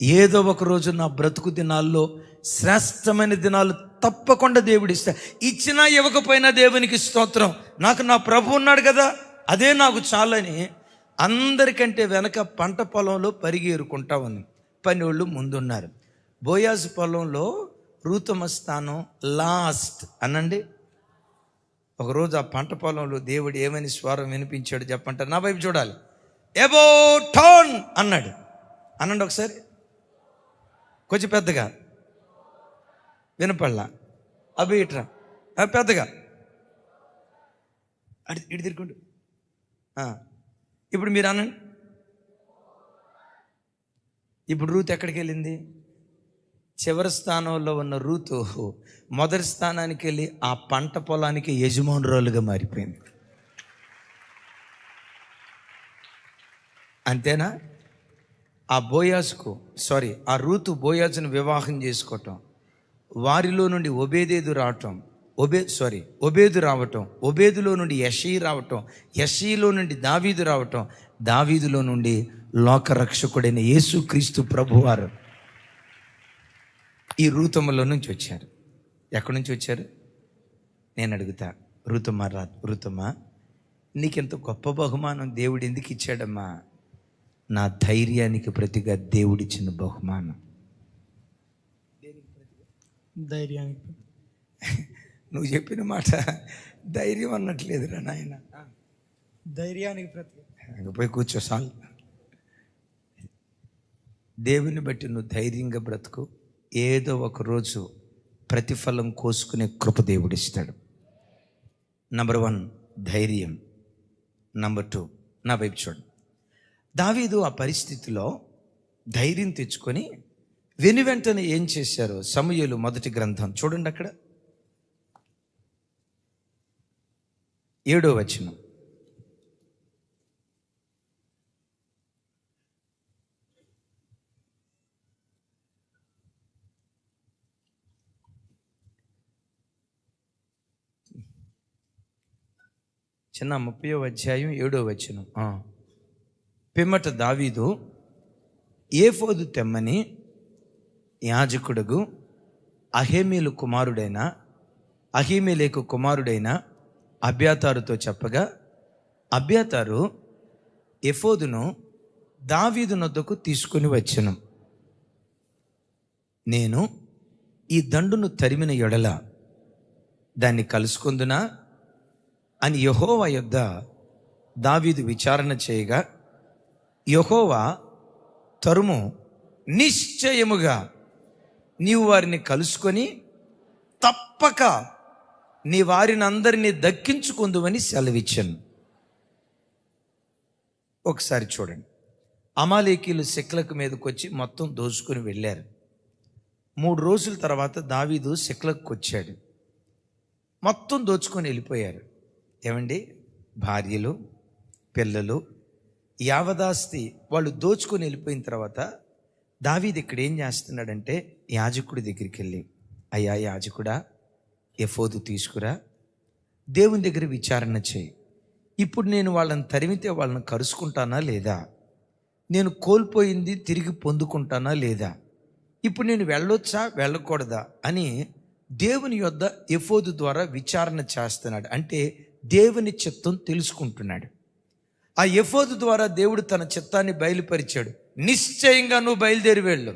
ఏదో ఒక రోజు నా బ్రతుకు దినాల్లో శ్రేష్టమైన దినాలు తప్పకుండా దేవుడు ఇస్తా. ఇచ్చినా ఇవ్వకపోయినా దేవునికి స్తోత్రం. నాకు నా ప్రభు ఉన్నాడు కదా, అదే నాకు చాలని అందరికంటే వెనక పంట పొలంలో పరిగేరుకుంటా ఉంది. పనివాళ్ళు ముందున్నారు. బోయాజు పొలంలో రూతమ స్థానం లాస్ట్ అనండి. ఒకరోజు ఆ పంట పొలంలో దేవుడు ఏమని స్వరం వినిపించాడు చెప్పంటారు? నా వైపు చూడాలి. ఎబో టోన్ అన్నాడు. అనండి ఒకసారి కొంచెం పెద్దగా వినపడలా. అవి ఇట్రా పెద్దగా ఇటు తిరుగుండు. ఇప్పుడు మీరు అనండి. ఇప్పుడు రూతు ఎక్కడికి వెళ్ళింది? చివరి స్థానంలో ఉన్న రూతు మొదటి స్థానానికి వెళ్ళి ఆ పంట పొలానికి యజమానురాలుగా మారిపోయింది. అంతేనా? ఆ రూతు బోయాజును వివాహం చేసుకోవటం, వారిలో నుండి ఒబేదు రావటం, ఒబేదులో నుండి యెషయి రావటం, యెషయిలో నుండి దావీదు రావటం, దావీదులో నుండి లోకరక్షకుడైన యేసుక్రీస్తు ప్రభువారు ఈ రూతమ్మలో నుంచి వచ్చారు. ఎక్కడి నుంచి వచ్చారు? నేను అడుగుతా, రూతమ్మ నీకెంత గొప్ప బహుమానం దేవుడు ఎందుకు ఇచ్చాడమ్మా? నా ధైర్యానికి ప్రతిగా దేవుడిచ్చిన బహుమానం. ధైర్యానికి నువ్వు చెప్పిన మాట ధైర్యం అన్నట్లేదురా నాయన. ధైర్యానికి ప్రతి పోయి కూర్చో సాల్. దేవుని బట్టి నువ్వు ధైర్యంగా బ్రతుకు. ఏదో ఒక రోజు ప్రతిఫలం కోసుకునే కృప దేవుడిస్తాడు. నంబర్ 1 ధైర్యం. నంబర్ 2 నా వైపు చూడు. దావీదు ఆ పరిస్థితిలో ధైర్యం తెచ్చుకొని వెనువెంటనే ఏం చేశారు? సమూయేలు మొదటి గ్రంథం చూడండి, అక్కడ 7వ వచనం. చిన్న 30వ అధ్యాయం 7వ వచనం. పిమ్మట దావీదు ఏఫోదు తెమ్మని యాజకుడుగు అహీమెలెకు కుమారుడైన అబ్యాతారుతో చెప్పగా, అబ్యాతారు ఎఫోదును దావీదు నొద్దకు తీసుకుని వచ్చెను. నేను ఈ దండును తరిమిన ఎడల దాన్ని కలుసుకొందునా అని యెహోవా యొద్ద దావీదు విచారణ చేయగా, యెహోవా తరుము, నిశ్చయముగా నీవు వారిని కలుసుకొని తప్పక నీ వారిని అందరినీ దక్కించుకుందువని సెలవిచ్చాను. ఒకసారి చూడండి. అమాలేకీలు సిక్లగు మీదకి వచ్చి మొత్తం దోచుకొని వెళ్ళారు. 3 రోజుల తర్వాత దావీదు సిక్లగుకు వచ్చాడు. మొత్తం దోచుకొని వెళ్ళిపోయారు. ఏమండి, భార్యలు, పిల్లలు, యావదాస్తి వాళ్ళు దోచుకొని వెళ్ళిపోయిన తర్వాత దావీదు ఇక్కడ ఏం చేస్తున్నాడంటే, యాజకుడి దగ్గరికి వెళ్ళి, అయ్యా యాజకుడా, ఎఫోదు తీసుకురా, దేవుని దగ్గర విచారణ చేయి. ఇప్పుడు నేను వాళ్ళని తరిమితే వాళ్ళని కరుచుకుంటానా లేదా? నేను కోల్పోయింది తిరిగి పొందుకుంటానా లేదా? ఇప్పుడు నేను వెళ్ళొచ్చా వెళ్ళకూడదా అని దేవుని యొద్ద ఎఫోదు ద్వారా విచారణ చేస్తున్నాడు. అంటే దేవుని చిత్తం తెలుసుకుంటున్నాడు. ఆ ఎఫోదు ద్వారా దేవుడు తన చిత్తాన్ని బయలుపరిచాడు. నిశ్చయంగా నువ్వు బయలుదేరి వెళ్ళు,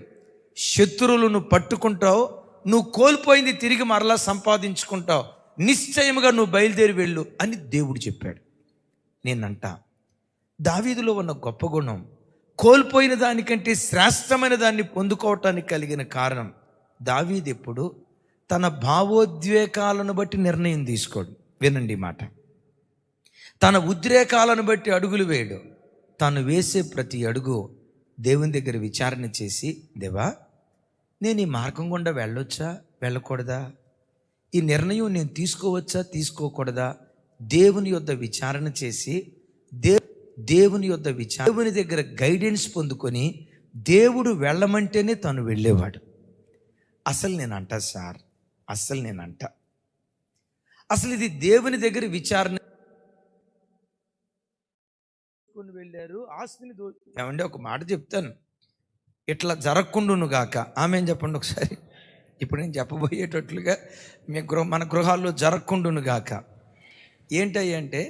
శత్రువులు నువ్వు పట్టుకుంటావు, నువ్వు కోల్పోయింది తిరిగి మరలా సంపాదించుకుంటావు, నిశ్చయముగా నువ్వు బయలుదేరి వెళ్ళు అని దేవుడు చెప్పాడు. నేనంట, దావీదులో ఉన్న గొప్ప గుణం, కోల్పోయిన దానికంటే శ్రేష్టమైన దాన్ని పొందుకోవటానికి కలిగిన కారణం, దావీదు ఎప్పుడు తన భావోద్వేగాలను బట్టి నిర్ణయం తీసుకోడు. వినండి మాట. తన ఉద్రేకాలను బట్టి అడుగులు వేయడు. తను వేసే ప్రతి అడుగు దేవుని దగ్గర విచారణ చేసి, దేవా నేను ఈ మార్గం గుండా వెళ్ళొచ్చా వెళ్ళకూడదా? ఈ నిర్ణయం నేను తీసుకోవచ్చా తీసుకోకూడదా? దేవుని యొద్ద విచారణ చేసి దేవుని దగ్గర గైడెన్స్ పొందుకొని దేవుడు వెళ్ళమంటేనే తను వెళ్ళేవాడు. అసలు ఇది దేవుని దగ్గర విచారణ వెళ్ళారు. ఆస్తిని ఏమంటే ఒక మాట చెప్తాను, ఇట్లా జరగకుండును గాక. ఆమె చెప్పండి ఒకసారి. ఇప్పుడు నేను చెప్పబోయేటట్లుగా మన గృహాల్లో జరగకుండును గాక. ఏంటంటే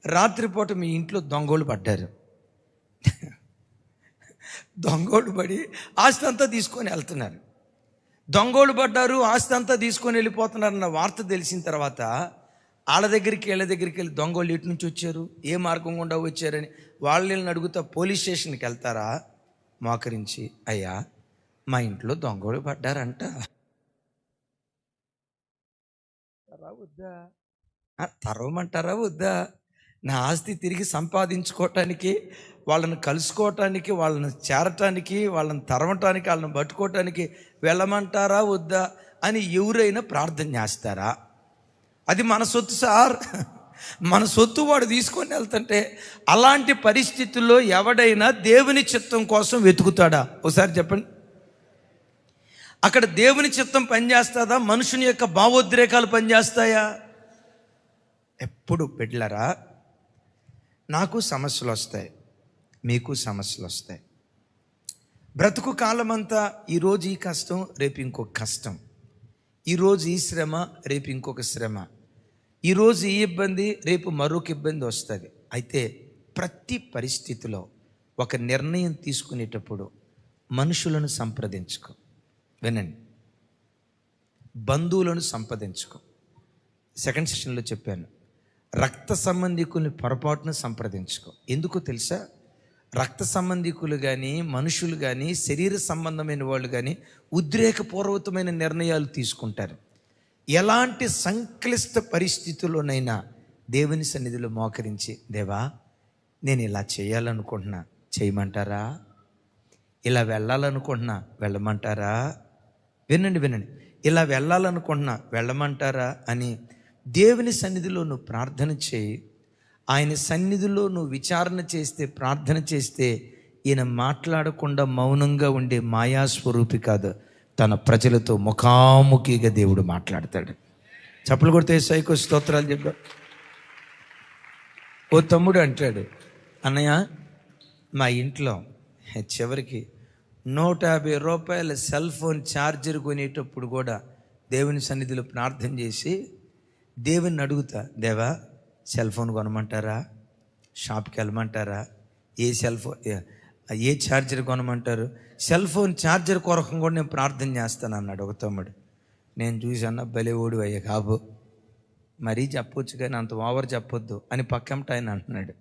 రాత్రిపూట మీ ఇంట్లో దొంగోళ్ళు పడ్డారు. దొంగోళ్ళు పడి ఆస్తి అంతా తీసుకొని వెళ్తున్నారు. దొంగోళ్ళు పడ్డారు, ఆస్తి అంతా తీసుకొని వెళ్ళిపోతున్నారన్న వార్త తెలిసిన తర్వాత వీళ్ళ దగ్గరికి వెళ్ళి దొంగోళ్ళు ఎటు నుంచి వచ్చారు, ఏ మార్గం గుండా వచ్చారని వాళ్ళని అడుగుతా పోలీస్ స్టేషన్కి వెళ్తారా? మోకరించి, అయ్యా మా ఇంట్లో దొంగోళ్ళు పడ్డారంట, వద్దా తరవమంటారా వద్దా? నా ఆస్తి తిరిగి సంపాదించుకోవటానికి, వాళ్ళని కలుసుకోవటానికి, వాళ్ళని చేరటానికి, వాళ్ళని తరవటానికి, వాళ్ళని పట్టుకోవటానికి వెళ్ళమంటారా వద్దా అని ఎవరైనా ప్రార్థన చేస్తారా? అది మన సొత్తు సార్, మన సొత్తు వాడు తీసుకొని వెళ్తుంటే అలాంటి పరిస్థితుల్లో ఎవడైనా దేవుని చిత్తం కోసం వెతుకుతాడా? ఒకసారి చెప్పండి. అక్కడ దేవుని చిత్తం పనిచేస్తుందా? మనుషుని యొక్క భావోద్రేకాలు పనిచేస్తాయా? ఎప్పుడు బిడ్డలారా, నాకు సమస్యలు వస్తాయి, మీకు సమస్యలు వస్తాయి. బ్రతుకు కాలమంతా ఈరోజు ఈ కష్టం, రేపు ఇంకొక కష్టం, ఈరోజు ఈ శ్రమ, రేపు ఇంకొక శ్రమ, ఈరోజు ఈ ఇబ్బంది, రేపు మరొక ఇబ్బంది వస్తుంది. అయితే ప్రతి పరిస్థితిలో ఒక నిర్ణయం తీసుకునేటప్పుడు మనుషులను సంప్రదించుకో. వినండి, బంధువులను సంప్రదించుకో. సెకండ్ సెషన్లో చెప్పాను, రక్త సంబంధికుల్ని పొరపాటును సంప్రదించుకో. ఎందుకో తెలుసా? రక్త సంబంధికులు కానీ, మనుషులు కానీ, శరీర సంబంధమైన వాళ్ళు కానీ ఉద్రేకపూర్వకమైన నిర్ణయాలు తీసుకుంటారు. ఎలాంటి సంక్లిష్ట పరిస్థితుల్లోనైనా దేవుని సన్నిధిలో మోకరించి, దేవా నేను ఇలా చేయాలనుకుంటున్నా, చేయమంటారా? ఇలా వెళ్ళాలనుకుంటున్నా, వెళ్ళమంటారా? వినండి, ఇలా వెళ్ళాలనుకుంటున్నా, వెళ్ళమంటారా అని దేవుని సన్నిధిలో నువ్వు ప్రార్థన చేయి. ఆయన సన్నిధిలో నువ్వు విచారణ చేస్తే, ప్రార్థన చేస్తే, ఈయన మాట్లాడకుండా మౌనంగా ఉండే మాయాస్వరూపి కాదు, తన ప్రజలతో ముఖాముఖిగా దేవుడు మాట్లాడతాడు. చప్పలు కొడితే యేసయ్యకు స్తోత్రాలు చెప్పా. ఓ తమ్ముడు అంటాడు, అన్నయ్య మా ఇంట్లో చివరికి 150 రూపాయల సెల్ ఫోన్ ఛార్జర్ కొనేటప్పుడు కూడా దేవుని సన్నిధిలో ప్రార్థన చేసి దేవుని అడుగుతా, దేవా సెల్ ఫోన్ కొనమంటారా, షాప్కి వెళ్ళమంటారా, ఏ ఛార్జర్ కొనమంటారు, సెల్ ఫోన్ ఛార్జర్ కొరకు కూడా నేను ప్రార్థన చేస్తాను అన్నాడు ఒక తమ్ముడు. నేను చూసి అన్న భలే ఓడి అయ్యా కాబు, మరీ చెప్పొచ్చు కానీ అంత ఓవర్ చెప్పొద్దు అని పక్కంట ఆయన అంటున్నాడు.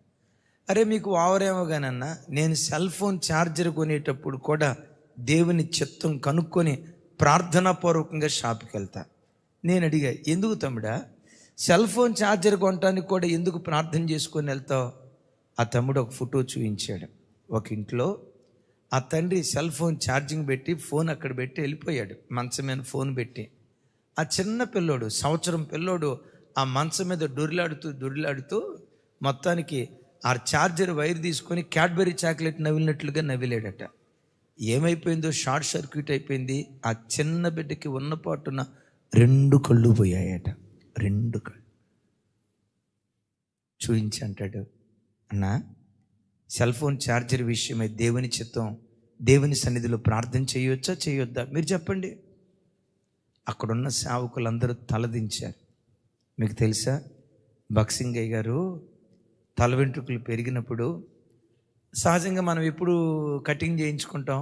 అరే మీకు ఓవర్ ఏమో కానన్నా, నేను సెల్ ఫోన్ ఛార్జర్ కొనేటప్పుడు కూడా దేవుని చిత్తం కనుక్కొని ప్రార్థనాపూర్వకంగా షాప్కి వెళ్తా. నేను అడిగా, ఎందుకు తమ్ముడా సెల్ ఫోన్ ఛార్జర్ కొనడానికి కూడా ఎందుకు ప్రార్థన చేసుకొని వెళ్తావు? ఆ తమ్ముడు ఒక ఫోటో చూపించాడు. ఒక ఇంట్లో ఆ తండ్రి సెల్ ఫోన్ ఛార్జింగ్ పెట్టి ఫోన్ అక్కడ పెట్టి వెళ్ళిపోయాడు, మంచం మీద ఫోన్ పెట్టి. ఆ చిన్న పిల్లోడు, సంవత్సరం పిల్లోడు ఆ మంచం మీద దొరిలాడుతూ మొత్తానికి ఆ ఛార్జర్ వైర్ తీసుకొని క్యాడ్బరీ చాక్లెట్ నవ్వినట్లుగా నవ్విలేడట. ఏమైపోయిందో, షార్ట్ సర్క్యూట్ అయిపోయింది. ఆ చిన్న బిడ్డకి ఉన్న పాటున 2 కళ్ళు పోయాయట. 2 కళ్ళు చూయించి అంటాడు, అన్నా సెల్ ఫోన్ ఛార్జర్ విషయమై దేవుని చిత్తం, దేవుని సన్నిధిలో ప్రార్థన చేయొచ్చా చేయొద్దా మీరు చెప్పండి. అక్కడున్న సేవకులందరూ తలదించారు. మీకు తెలుసా, బక్సింగయ్య గారు తల వెంట్రుకలు పెరిగినప్పుడు సహజంగా మనం ఎప్పుడు కటింగ్ చేయించుకుంటాం,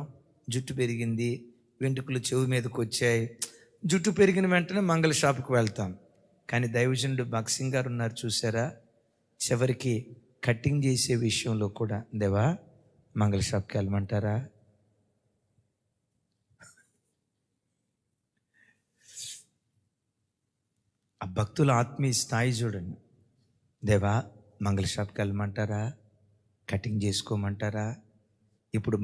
జుట్టు పెరిగింది, వెంట్రుకలు చెవి మీదకి వచ్చాయి, జుట్టు పెరిగిన వెంటనే మంగళ షాప్కి వెళ్తాం. కానీ దైవజనుడు బక్సింగ్ గారు ఉన్నారు చూసారా, చివరికి కటింగ్ చేసే విషయంలో కూడా, దేవా మంగళ షాప్కి వెళ్ళమంటారా? ఆ భక్తుల ఆత్మీయ స్థాయి చూడండి. దేవా మంగళ షాప్కి వెళ్ళమంటారా, కటింగ్ చేసుకోమంటారా? ఇప్పుడు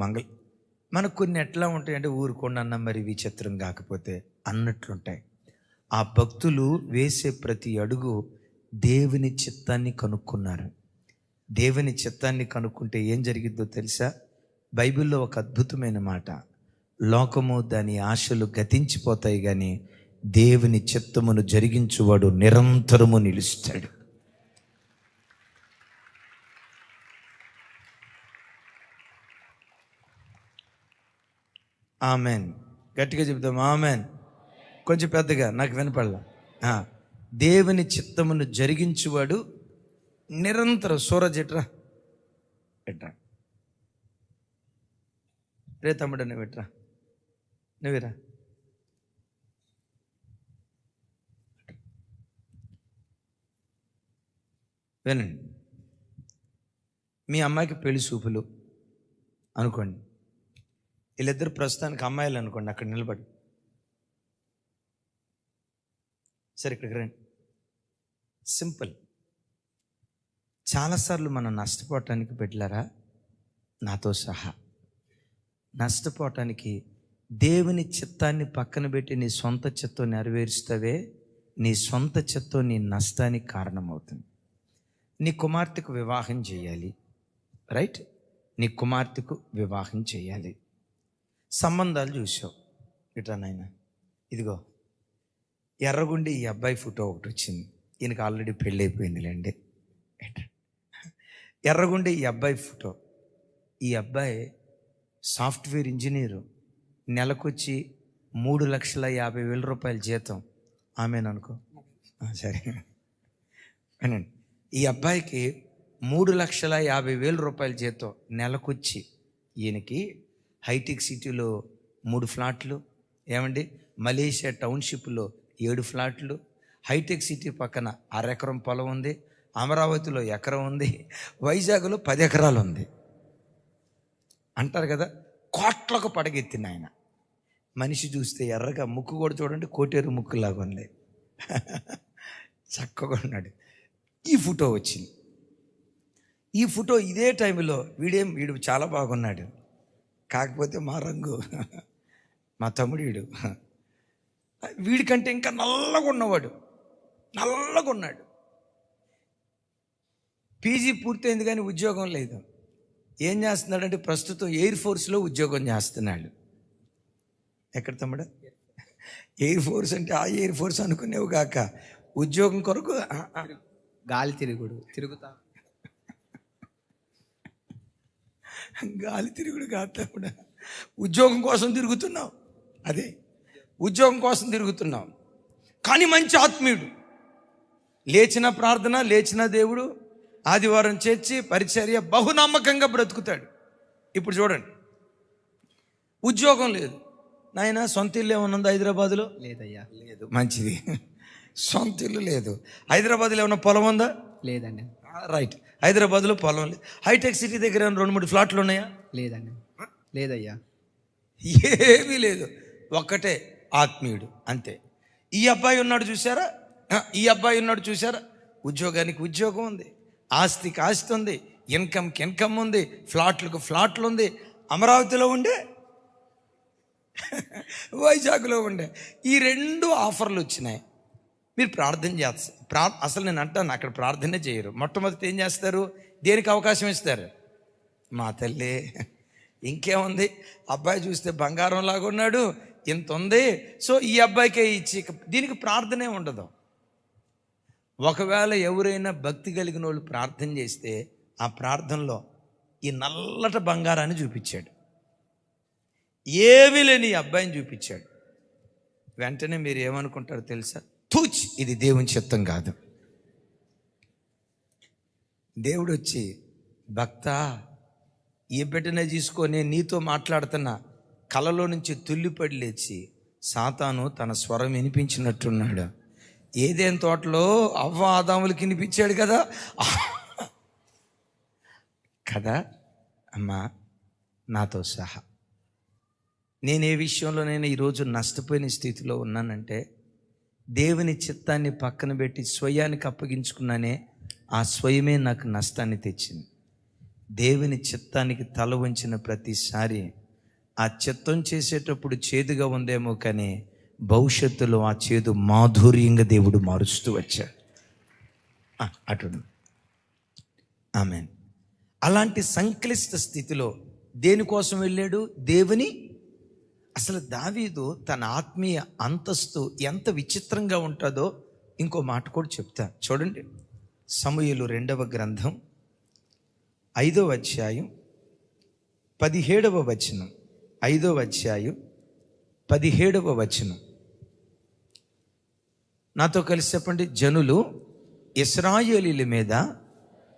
మనకు కొన్ని ఎట్లా ఉంటాయంటే, ఊరుకోండి అన్న మరి విచిత్రం కాకపోతే అన్నట్లుంటాయి. ఆ భక్తులు వేసే ప్రతి అడుగు దేవుని చిత్తాన్ని కనుక్కున్నారు. దేవుని చిత్తాన్ని కనుక్కుంటే ఏం జరిగిద్దో తెలుసా? బైబిల్లో ఒక అద్భుతమైన మాట, లోకము దాని ఆశలు గతించిపోతాయి కానీ దేవుని చిత్తమును జరిగించువాడు నిరంతరము నిలుస్తాడు. ఆమెన్. గట్టిగా చెప్తాం ఆమెన్. కొంచెం పెద్దగా, నాకు వినపడలా. దేవుని చిత్తమును జరిగించువాడు నిరంతరం. సూరజ్ ఎట్రా ఎట్రా, రే తమ్ముడు నువ్వు ఎట్రా, నువ్వేరా. వినండి, మీ అమ్మాయికి పెళ్లి చూపులు అనుకోండి. వీళ్ళిద్దరు ప్రస్తుతానికి అమ్మాయిలు అనుకోండి, అక్కడ నిలబడి. సరే ఇక్కడికి రండి. సింపుల్. చాలాసార్లు మనం నష్టపోవటానికి పెట్టారా, నాతో సహా నష్టపోవటానికి దేవుని చిత్తాన్ని పక్కన పెట్టి నీ సొంత చిత్తం నెరవేరుస్తావే, నీ సొంత చిత్తం నీ నష్టానికి కారణమవుతుంది. నీ కుమార్తెకు వివాహం చేయాలి, రైట్? నీ కుమార్తెకు వివాహం చేయాలి. సంబంధాలు చూసావు. ఇట్లా నాయన, ఇదిగో ఎర్రగుండి ఈ అబ్బాయి ఫోటో ఒకటి వచ్చింది. ఈయనకి ఆల్రెడీ పెళ్ళి అయిపోయిందిలేండి. ఎర్రగుండి ఈ అబ్బాయి ఫోటో. ఈ అబ్బాయి సాఫ్ట్వేర్ ఇంజనీరు, నెలకొచ్చి 3,50,000 రూపాయల జీతం. ఆమెననుకో, సరే వినండి. ఈ అబ్బాయికి 3,50,000 రూపాయల జీతం నెలకొచ్చి, ఈయనకి హైటెక్ సిటీలో 3 ఫ్లాట్లు, ఏమండి మలేషియా టౌన్షిప్లో 7 ఫ్లాట్లు, హైటెక్ సిటీ పక్కన 1/2 ఎకరం పొలం ఉంది, అమరావతిలో ఎకరం ఉంది, వైజాగ్లో 10 ఎకరాలు ఉంది. అంటారు కదా, కోట్లకు పడగెత్తిన ఆయన. మనిషి చూస్తే ఎర్రగా, ముక్కు కూడా చూడండి కోటేరు ముక్కులాగా ఉంది, చక్కగా ఉన్నాడు. ఈ ఫోటో వచ్చింది. ఈ ఫోటో ఇదే టైంలో వీడు చాలా బాగున్నాడు, కాకపోతే మా రంగు, మా తమ్ముడు వీడికంటే ఇంకా నల్లగా ఉన్నవాడు, నల్లగా ఉన్నాడు. పీజీ పూర్తయింది కానీ ఉద్యోగం లేదు. ఏం చేస్తున్నాడంటే ప్రస్తుతం ఎయిర్ ఫోర్స్లో ఉద్యోగం చేస్తున్నాడు. ఎక్కడ తమ్ముడు? ఎయిర్ ఫోర్స్ అంటే ఆ ఎయిర్ ఫోర్స్ అనుకునేవు కాక, ఉద్యోగం కొరకు గాలి తిరుగుతా గాలి తిరుగుడు కాదు తమ్ముడు, ఉద్యోగం కోసం తిరుగుతున్నావు. అదే ఉద్యోగం కోసం తిరుగుతున్నావు. కానీ మంచి ఆత్మీయుడు, లేచిన ప్రార్థన, లేచిన దేవుడు, ఆదివారం చేర్చి పరిచర్య, బహునమ్మకంగా బ్రతుకుతాడు. ఇప్పుడు చూడండి, ఉద్యోగం లేదు నాయన. సొంత ఇల్లు ఏమన్నా ఉందా హైదరాబాద్లో? లేదయ్యా. లేదు, మంచిది. సొంత ఇల్లు లేదు. హైదరాబాద్లో ఏమన్నా పొలం ఉందా? లేదండి. రైట్, హైదరాబాద్లో పొలం లేదు. హైటెక్ సిటీ దగ్గర 2-3 ఫ్లాట్లు ఉన్నాయా? లేదండి. లేదయ్యా. ఏమీ లేదు, ఒక్కటే ఆత్మీయుడు, అంతే. ఈ అబ్బాయి ఉన్నాడు చూసారా, ఈ అబ్బాయి ఉన్నాడు చూసారా, ఉద్యోగానికి ఉద్యోగం ఉంది, ఆస్తికి ఆస్తి ఉంది, ఇన్కమ్కి ఇన్కమ్ ఉంది, ఫ్లాట్లకు ఫ్లాట్లు ఉంది. అమరావతిలో ఉండే, వైజాగ్లో ఉండే, ఈ 2 ఆఫర్లు వచ్చినాయి. మీరు ప్రార్థన చేస్తారు. అసలు నేను అంటాను, అక్కడ ప్రార్థనే చేయరు. మొట్టమొదటి ఏం చేస్తారు? దేనికి అవకాశం ఇస్తారు? మా తల్లి ఇంకేముంది, అబ్బాయి చూస్తే బంగారం లాగా ఉన్నాడు, ఇంత ఉంది, సో ఈ అబ్బాయికే ఇచ్చి, దీనికి ప్రార్థనే ఉండదు. ఒకవేళ ఎవరైనా భక్తి కలిగిన వాళ్ళు ప్రార్థన చేస్తే ఆ ప్రార్థనలో ఈ నల్లట బంగారాన్ని చూపించాడు, ఏమీ లేని ఈ అబ్బాయిని చూపించాడు. వెంటనే మీరు ఏమనుకుంటారో తెలుసా? తూచ్, ఇది దేవుని చిత్తం కాదు. దేవుడు వచ్చి, భక్త ఈ బిడ్డనే తీసుకొని నీతో మాట్లాడుతున్నా, కలలో నుంచి తుల్లిపడి లేచి, సాతాను తన స్వరం వినిపించినట్టున్నాడు. ఏదేం తోటలో అవ్వ ఆదాములకి వినిపించాడు కదా కదా అమ్మా, నాతో సహా. నేను ఏ విషయంలోనైనా ఈరోజు నష్టపోయిన స్థితిలో ఉన్నానంటే, దేవుని చిత్తాన్ని పక్కన పెట్టి స్వయానికి అప్పగించుకున్నానే, ఆ స్వయమే నాకు నష్టాన్ని తెచ్చింది. దేవుని చిత్తానికి తల వంచిన ప్రతిసారి ఆ చిత్తం చేసేటప్పుడు చేదుగా ఉందేమో, కానీ భవిష్యత్తులో ఆ చేదు మాధుర్యంగా దేవుడు మారుస్తూ వచ్చాడు. అటు ఆమెన్. అలాంటి సంక్లిష్ట స్థితిలో దేనికోసం వెళ్ళాడు? దేవుని. అసలు దావీదు తన ఆత్మీయ అంతస్తు ఎంత విచిత్రంగా ఉంటుందో ఇంకో మాట కూడా చెప్తా. చూడండి, సమూయేలు 2వ గ్రంథం 5వ అధ్యాయం 17వ వచనం. 5వ అధ్యాయం 17వ వచనం. నాతో కలిసి చెప్పండి. జనులు ఇశ్రాయేలీల మీద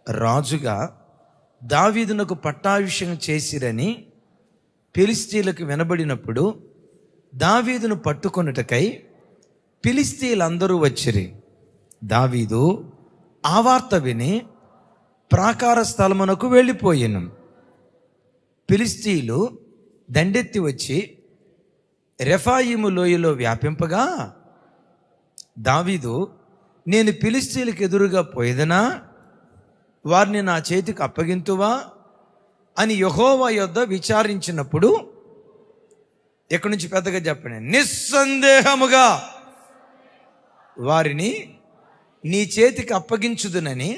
రాజుగా దావీదునకు పట్టాభిషేకం చేసిరని ఫిలిష్తీయులకు వినబడినప్పుడు దావీదును పట్టుకొనుటకై ఫిలిష్తీయులందరూ వచ్చిరి. దావీదు ఆ వార్త విని ప్రాకార స్థలమునకు వెళ్ళిపోయాను. ఫిలిష్తీయులు దండెత్తి వచ్చి రెఫాయిము లోయలో వ్యాపింపగా దావీదు, నేను ఫిలిష్తీయులకు ఎదురుగా పోయేదనా, వారిని నా చేతికి అప్పగింతువా అని యెహోవా యొద్ద విచారించినప్పుడు, ఎక్కడి నుంచి పెద్దగా చెప్పండి, నిస్సందేహముగా వారిని నీ చేతికి అప్పగించుదునని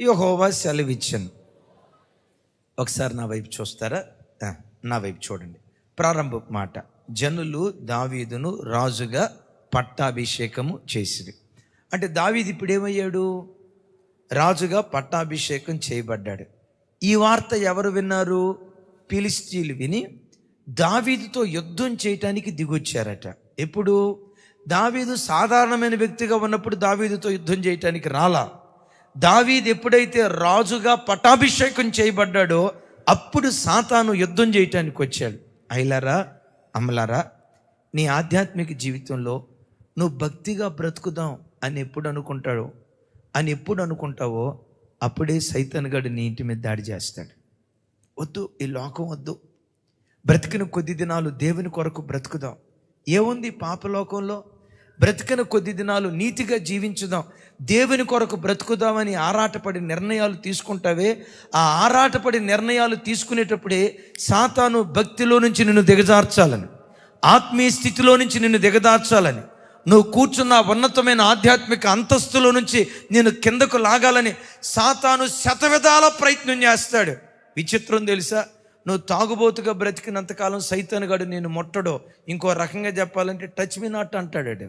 యెహోవా సెలవిచ్చెను. ఒకసారి నా వైపు చూస్తారా? నా వైపు చూడండి. ప్రారంభ మాట, జనులు దావీదును రాజుగా పట్టాభిషేకము చేసిరి. అంటే దావీదు ఇప్పుడు ఏమయ్యాడు? రాజుగా పట్టాభిషేకం చేయబడ్డాడు. ఈ వార్త ఎవరు విన్నారు? ఫిలిష్తీయులు విని దావీదుతో యుద్ధం చేయటానికి దిగొచ్చారట. ఎప్పుడు? దావీదు సాధారణమైన వ్యక్తిగా ఉన్నప్పుడు దావీదుతో యుద్ధం చేయటానికి రాలా. దావీదు ఎప్పుడైతే రాజుగా పట్టాభిషేకం చేయబడ్డాడో అప్పుడు సాతాను యుద్ధం చేయటానికి వచ్చాడు. అయిలారా, అమలారా, నీ ఆధ్యాత్మిక జీవితంలో నువ్వు భక్తిగా బ్రతుకుదాం అని ఎప్పుడు అనుకుంటావో అప్పుడే సైతాను గాడు నీ ఇంటి మీద దాడి చేస్తాడు. వద్దు, ఈ లోకం వద్దు, బ్రతికిన కొద్ది దినాలు దేవుని కొరకు బ్రతుకుదాం. ఏముంది పాపలోకంలో? బ్రతికిన కొద్ది దినాలు నీతిగా జీవించుదాం, దేవుని కొరకు బ్రతుకుదామని ఆరాటపడి నిర్ణయాలు తీసుకుంటావే. ఆ ఆరాటపడి నిర్ణయాలు తీసుకునేటప్పుడే సాతాను భక్తిలో నుంచి నిన్ను దిగజార్చాలని, ఆత్మీయ స్థితిలో నుంచి నిన్ను దిగజార్చాలని, నువ్వు కూర్చున్న ఉన్నతమైన ఆధ్యాత్మిక అంతస్తులో నుంచి నేను కిందకు లాగాలని సాతాను శతవిధాల ప్రయత్నం చేస్తాడు. విచిత్రం తెలుసా? నువ్వు తాగుబోతుగా బ్రతికినంతకాలం సైతాను గాడు నేను ముట్టడో, ఇంకో రకంగా చెప్పాలంటే టచ్ మీ నాట్ అంటాడు.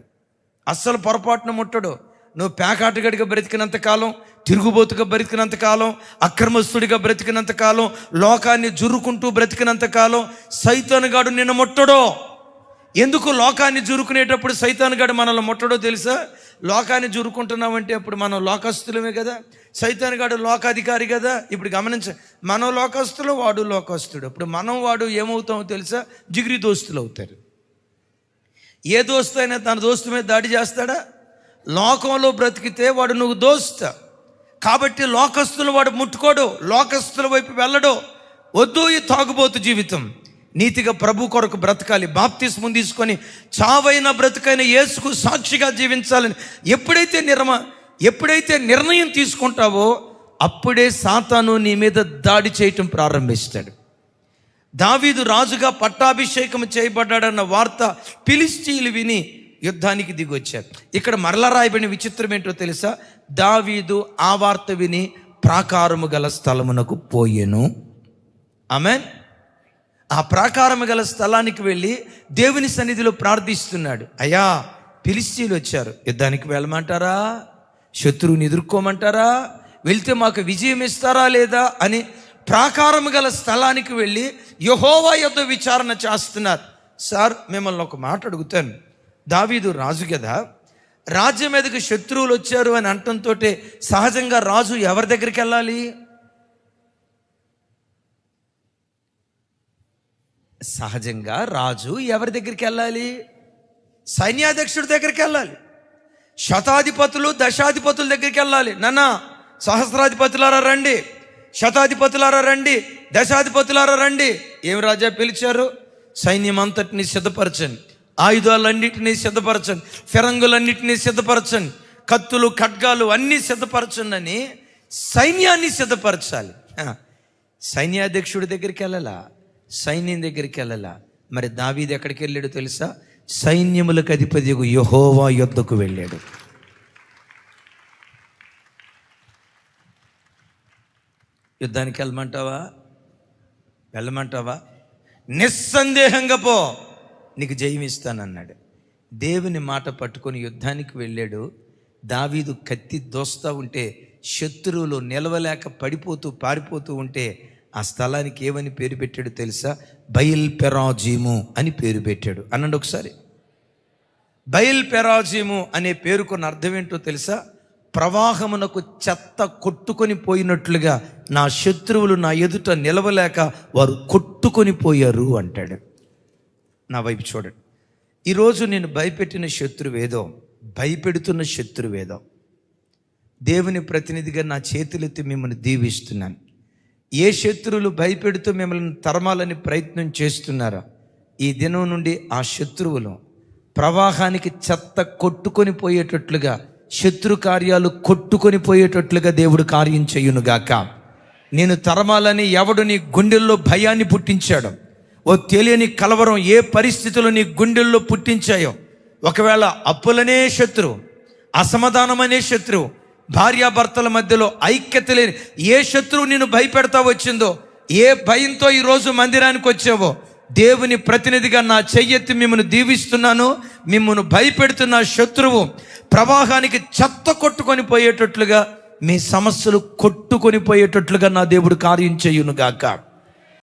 అస్సలు పొరపాటున ముట్టడు. నువ్వు పేకాటగడిగా బ్రతికినంతకాలం, తిరుగుబోతుగా బ్రతికినంతకాలం, అక్రమస్తుడిగా బ్రతికినంతకాలం, లోకాన్ని జురుకుంటూ బ్రతికినంతకాలం సైతాను గాడు నిన్ను ముట్టడో. ఎందుకు లోకాన్ని జురుకునేటప్పుడు సైతాను గాడు మనల్ని ముట్టడో తెలుసా? లోకాన్ని జురుకుంటున్నామంటే అప్పుడు మనం లోకస్తులమే కదా, సైతాను గాడు లోకాధికారి కదా. ఇప్పుడు గమనించ, మనం లోకస్తులు, వాడు లోకస్తుడు. ఇప్పుడు మనం వాడు ఏమవుతామో తెలుసా? జిగిరి దోస్తులు అవుతారు. ఏ దోస్తు అయినా తన దోస్తు మీద దాడి చేస్తాడా? లోకంలో బ్రతికితే వాడు నువ్వు దోస్త కాబట్టి లోకస్తులు వాడు ముట్టుకోడు, లోకస్తుల వైపు వెళ్ళడు. వద్దు ఈ తాగుబోతు జీవితం. నీతిగా ప్రభు కొరకు బ్రతకాలి, బాప్తిస్మం తీసుకొని చావైన బ్రతుకైన యేసుకు సాక్షిగా జీవించాలని ఎప్పుడైతే నిర్ణయం తీసుకుంటావో అప్పుడే సాతాను నీ మీద దాడి చేయటం ప్రారంభిస్తాడు. దావీదు రాజుగా పట్టాభిషేకం చేయబడ్డాడన్న వార్త ఫిలిష్తీయులు విని యుద్ధానికి దిగొచ్చారు. ఇక్కడ మరలా రాయబడిన విచిత్రం ఏంటో తెలుసా? దావీదు ఆ వార్త విని ప్రాకారము గల స్థలమునకు పోయెను. ఆమేన్. ఆ ప్రాకారము గల స్థలానికి వెళ్ళి దేవుని సన్నిధిలో ప్రార్థిస్తున్నాడు. అయ్యా, ఫిలిష్తీయులు వచ్చారు, యుద్ధానికి వెళ్ళమంటారా? శత్రువుని ఎదుర్కోమంటారా? వెళ్తే మాకు విజయం ఇస్తారా లేదా అని ప్రాకారము గల స్థలానికి వెళ్ళి యెహోవా యొద్ద విచారణ చేస్తున్నారు. సార్, మిమ్మల్ని ఒక మాట అడుగుతాను. దావీదు రాజు కదా, రాజ్యం మీదకి శత్రువులు వచ్చారు అని అంటంతో సహజంగా రాజు ఎవరి దగ్గరికి వెళ్ళాలి? సహజంగా రాజు ఎవరి దగ్గరికి వెళ్ళాలి? సైన్యాధ్యక్షుడి దగ్గరికి వెళ్ళాలి. శతాధిపతులు, దశాధిపతుల దగ్గరికి వెళ్ళాలి. నాన్న, సహస్రాధిపతులారా రండి, శతాధిపతులారా రండి, దశాధిపతులారా రండి. ఏం రాజా పిలిచారు? సైన్యం అంతటిని సిద్ధపరచండి, ఆయుధాలన్నింటినీ సిద్ధపరచండి, ఫిరంగులన్నింటినీ సిద్ధపరచండి, కత్తులు ఖడ్గాలు అన్నీ సిద్ధపరచండి అని సైన్యాన్ని సిద్ధపరచాలి. సైన్యాధ్యక్షుడి దగ్గరికి వెళ్ళాలా? సైన్యం దగ్గరికి వెళ్ళాలా? మరి దావీదు ఎక్కడికి వెళ్ళాడు తెలుసా? సైన్యములకు అధిపతి యెహోవా యొద్దకు వెళ్ళాడు. యుద్ధానికి వెళ్ళమంటావా? నిస్సందేహంగా పో, నీకు జయం ఇస్తానన్నాడు. దేవుని మాట పట్టుకొని యుద్ధానికి వెళ్ళాడు. దావీదు కత్తి దోస్తా ఉంటే, శత్రువులు నిలవలేక పడిపోతూ పారిపోతూ ఉంటే ఆ స్థలానికి ఏమని పేరు పెట్టాడు తెలుసా? బయల్ పెరాజీము అని పేరు పెట్టాడు. అనండి ఒకసారి. బయల్ పెరాజీము అనే పేరుకున్న అర్థం ఏంటో తెలుసా? ప్రవాహమునకు చెత్త కొట్టుకొని పోయినట్లుగా నా శత్రువులు నా ఎదుట నిలవలేక వారు కొట్టుకొని పోయారు అంటాడు. నా వైపు చూడండి. ఈరోజు నేను భయపెట్టిన శత్రువేదో, భయపెడుతున్న శత్రువేదో, దేవుని ప్రతినిధిగా నా చేతులెత్తి మిమ్మల్ని దీవిస్తున్నాను. ఏ శత్రువులు భయపెడుతూ మిమ్మల్ని తరమాలని ప్రయత్నం చేస్తున్నారో, ఈ దినం నుండి ఆ శత్రువులు ప్రవాహానికి చెత్త కొట్టుకొని పోయేటట్లుగా, శత్రు కార్యాలు కొట్టుకొని పోయేటట్లుగా దేవుడు కార్యం చేయునుగాక. నేను తరమాలని ఎవడు నీ గుండెల్లో భయాన్ని పుట్టించాడో, ఓ తెలియని కలవరం ఏ పరిస్థితులు నీ గుండెల్లో పుట్టించాయో, ఒకవేళ అప్పులనే శత్రువు, అసమాధానమనే శత్రువు, భార్యాభర్తల మధ్యలో ఐక్యత లేని ఏ శత్రువు నిన్ను భయపెడతా వచ్చిందో, ఏ భయంతో ఈరోజు మందిరానికి వచ్చావో, దేవుని ప్రతినిధిగా నా చెయ్యెత్తి మిమ్మల్ని దీవిస్తున్నాను. మిమ్మల్ని భయపెడుతున్న శత్రువు ప్రవాహానికి చెత్త కొట్టుకొని పోయేటట్లుగా, మీ సమస్యలు కొట్టుకొని పోయేటట్లుగా నా దేవుడు కార్యం చేయునుగాక.